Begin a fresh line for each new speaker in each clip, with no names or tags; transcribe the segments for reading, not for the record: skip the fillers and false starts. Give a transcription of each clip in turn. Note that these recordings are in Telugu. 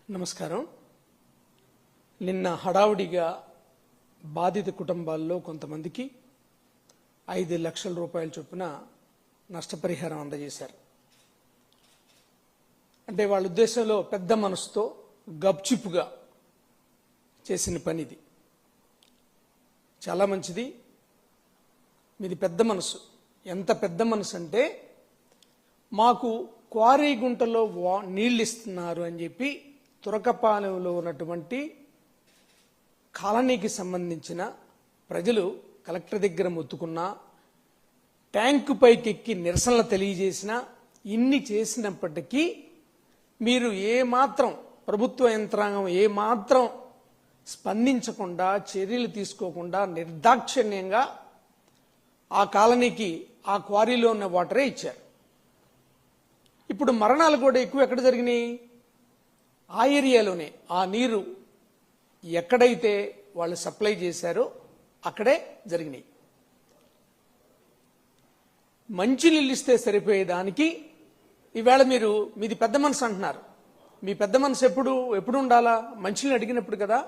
నమస్కారం. నిన్న హడావుడిగా బాధిత కుటుంబాల్లో కొంతమందికి 5 లక్షల రూపాయల చొప్పున నష్టపరిహారం అందజేశారు. అంటే వాళ్ళ ఉద్దేశంలో పెద్ద మనసుతో గప్చిప్గా చేసిన పని ఇది. చాలా మంచిది. మీది పెద్ద మనసు. ఎంత పెద్ద మనసు అంటే మాకు క్వారీ గుంటలో నీళ్ళు ఇస్తున్నారు అని చెప్పి తురకపాలెంలో ఉన్నటువంటి కాలనీకి సంబంధించిన ప్రజలు కలెక్టర్ దగ్గర మొత్తుకున్నా, ట్యాంకు పైకి ఎక్కి నిరసనలు తెలియజేసినా, ఇన్ని చేసినప్పటికీ మీరు ఏమాత్రం ప్రభుత్వ యంత్రాంగం ఏమాత్రం స్పందించకుండా, చర్యలు తీసుకోకుండా నిర్దాక్షిణ్యంగా ఆ కాలనీకి ఆ క్వారీలో ఉన్న వాటరే ఇచ్చారు. ఇప్పుడు మరణాలు కూడా ఎక్కువ ఎక్కడ జరిగినాయి? ఆ ఏరియాలోనే. ఆ నీరు ఎక్కడైతే వాళ్ళు సప్లై చేశారో అక్కడే జరిగినాయి. మంచినీళ్ళు ఇస్తే సరిపోయేదానికి ఈవేళ మీది పెద్ద మనసు అంటున్నారు. మీ పెద్ద మనసు ఎప్పుడు ఉండాలా? మంచినీళ్ళు అడిగినప్పుడు కదా.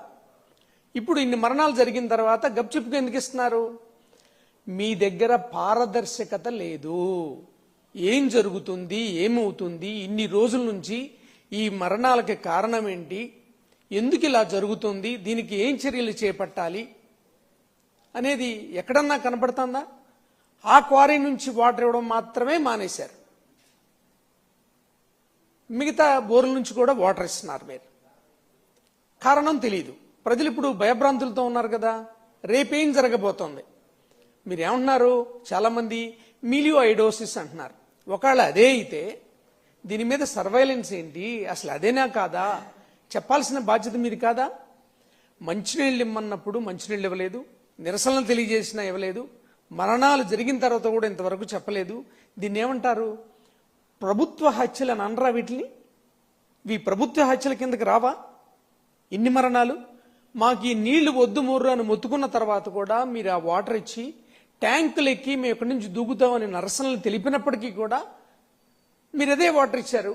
ఇప్పుడు ఇన్ని మరణాలు జరిగిన తర్వాత గప్చిప్గా ఎందుకు ఇస్తున్నారు? మీ దగ్గర పారదర్శకత లేదు. ఏం జరుగుతుంది, ఏమవుతుంది, ఇన్ని రోజుల నుంచి ఈ మరణాలకి కారణం ఏంటి, ఎందుకు ఇలా జరుగుతుంది, దీనికి ఏం చర్యలు చేపట్టాలి అనేది ఎక్కడన్నా కనపడుతుందా? ఆ క్వారీ నుంచి వాటర్ ఇవ్వడం మాత్రమే మానేశారు. మిగతా బోర్ల నుంచి కూడా వాటర్ ఇస్తున్నారు. మీరు కారణం తెలియదు. ప్రజలు ఇప్పుడు భయభ్రాంతులతో ఉన్నారు కదా. రేపేం జరగబోతోంది? మీరు ఏమంటున్నారు? చాలామంది మిలియోఐడోసిస్ అంటున్నారు. ఒకవేళ అదే అయితే దీని మీద సర్వైలెన్స్ ఏంటి? అసలు అదేనా కాదా? చెప్పాల్సిన బాధ్యత మీది కాదా? మంచినీళ్ళు ఇమ్మన్నప్పుడు మంచినీళ్ళు ఇవ్వలేదు, నిరసనలు తెలియజేసినా ఇవ్వలేదు, మరణాలు జరిగిన తర్వాత కూడా ఇంతవరకు చెప్పలేదు. దీన్ని ఏమంటారు? ప్రభుత్వ హత్యలు అని అనరా వీటిని? ఇవి ప్రభుత్వ హత్యల కిందకి రావా? ఇన్ని మరణాలు మాకు ఈ నీళ్లు వద్దు మూర్రు అని మొత్తుకున్న తర్వాత కూడా మీరు ఆ వాటర్ ఇచ్చి ట్యాంకులు ఎక్కి మేము ఎక్కడి నుంచి దూకుతామని నిరసనలు తెలిపినప్పటికీ కూడా మీరు అదే వాటర్ ఇచ్చారు.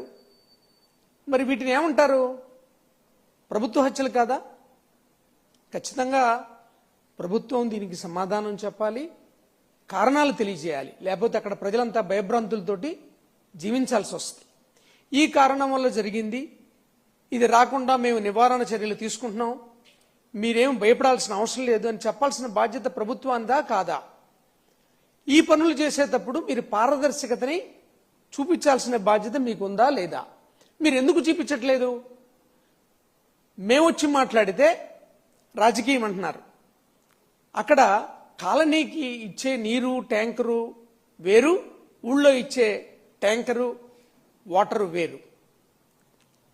మరి వీటిని ఏమంటారు? ప్రభుత్వ హత్యలు కాదా? ఖచ్చితంగా ప్రభుత్వం దీనికి సమాధానం చెప్పాలి, కారణాలు తెలియజేయాలి. లేకపోతే అక్కడ ప్రజలంతా భయభ్రాంతులతోటి జీవించాల్సి వస్తుంది. ఈ కారణం వల్ల జరిగింది, ఇది రాకుండా మేము నివారణ చర్యలు తీసుకుంటున్నాం, మీరేం భయపడాల్సిన అవసరం లేదు అని చెప్పాల్సిన బాధ్యత ప్రభుత్వాందా కాదా? ఈ పనులు చేసేటప్పుడు మీరు పారదర్శకతని చూపించాల్సిన బాధ్యత మీకుందా లేదా? మీరు ఎందుకు చూపించట్లేదు? మేమొచ్చి మాట్లాడితే రాజకీయం అంటున్నారు. అక్కడ కాలనీకి ఇచ్చే నీరు ట్యాంకరు వేరు, ఊళ్ళో ఇచ్చే ట్యాంకరు వాటరు వేరు.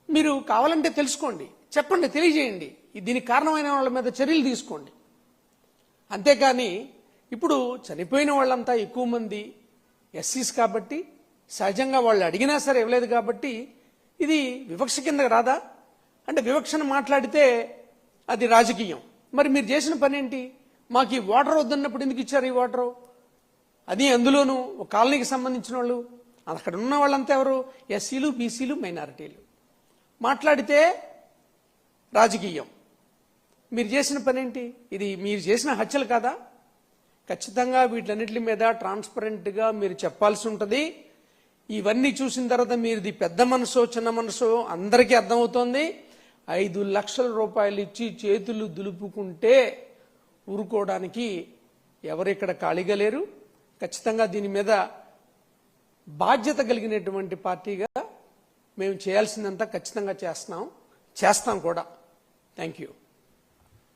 మీరు కావాలంటే తెలుసుకోండి, చెప్పండి, తెలియజేయండి. దీనికి కారణమైన వాళ్ళ మీద చర్యలు తీసుకోండి. అంతేకాని ఇప్పుడు చనిపోయిన వాళ్ళంతా ఎక్కువ మంది ఎస్సీస్ కాబట్టి, సహజంగా వాళ్ళు అడిగినా సరే ఇవ్వలేదు కాబట్టి ఇది వివక్ష కిందకి రాదా? అంటే వివక్షను మాట్లాడితే అది రాజకీయం. మరి మీరు చేసిన పని ఏంటి? మాకు ఈ వాటర్ వద్దన్నప్పుడు ఎందుకు ఇచ్చారు ఈ వాటరు? అది అందులోనూ ఒక కాలనీకి సంబంధించిన వాళ్ళు, అక్కడ ఉన్న వాళ్ళంతా ఎవరు? ఎస్సీలు, బీసీలు, మైనారిటీలు. మాట్లాడితే రాజకీయం. మీరు చేసిన పని ఏంటి? ఇది మీరు చేసిన హత్యలు కాదా? ఖచ్చితంగా వీటన్నిటి మీద ట్రాన్స్పరెంట్గా మీరు చెప్పాల్సి ఉంటుంది. ఇవన్నీ చూసిన తర్వాత మీది పెద్ద మనసో చిన్న మనసో అందరికీ అర్థమవుతోంది. 5 లక్షల రూపాయలు ఇచ్చి చేతులు దులుపుకుంటే ఊరుకోవడానికి ఎవరిక్కడ ఖాళీగా లేరు. ఖచ్చితంగా దీని మీద బాధ్యత కలిగినటువంటి పార్టీగా మేము చేయాల్సిందంతా ఖచ్చితంగా చేస్తాం కూడా. Thank you.